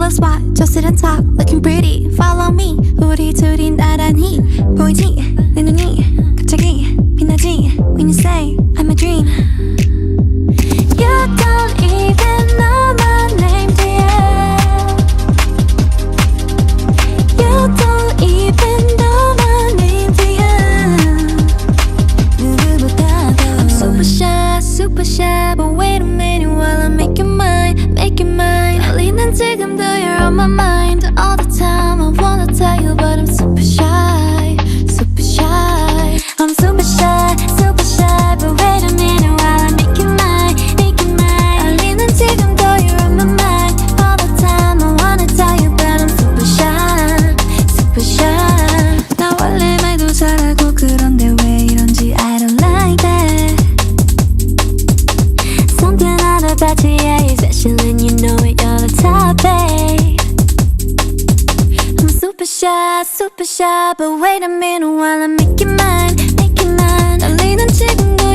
a spot, just sit and talk, looking pretty. Follow me, 우리 둘이 나란히 보이지? 내 눈이 갑자기 빛나지? When you say I'm a dream. You don't even know my name, yeah. You don't even know my name, yeah. 누구보다도 I'm super shy, but wait a minute while I make you mine, make you mine. 떨리는 지금도 you're on my mind all the time. I wanna tell you, but I'm super shy, super shy. I'm super shy, but wait a minute while I make you mine, make you mine. 떨리는 지금도 you're on my mind all the time. I wanna tell you, but I'm super shy, super shy. 나 원래 말도 잘하고 그런데 왜 이런지 I don't like that. Something out about you, yeah, you're special and you know it, you're the top, babe. I'm super shy, but wait a minute while I make you mine, make you mine. 떨리는 지금도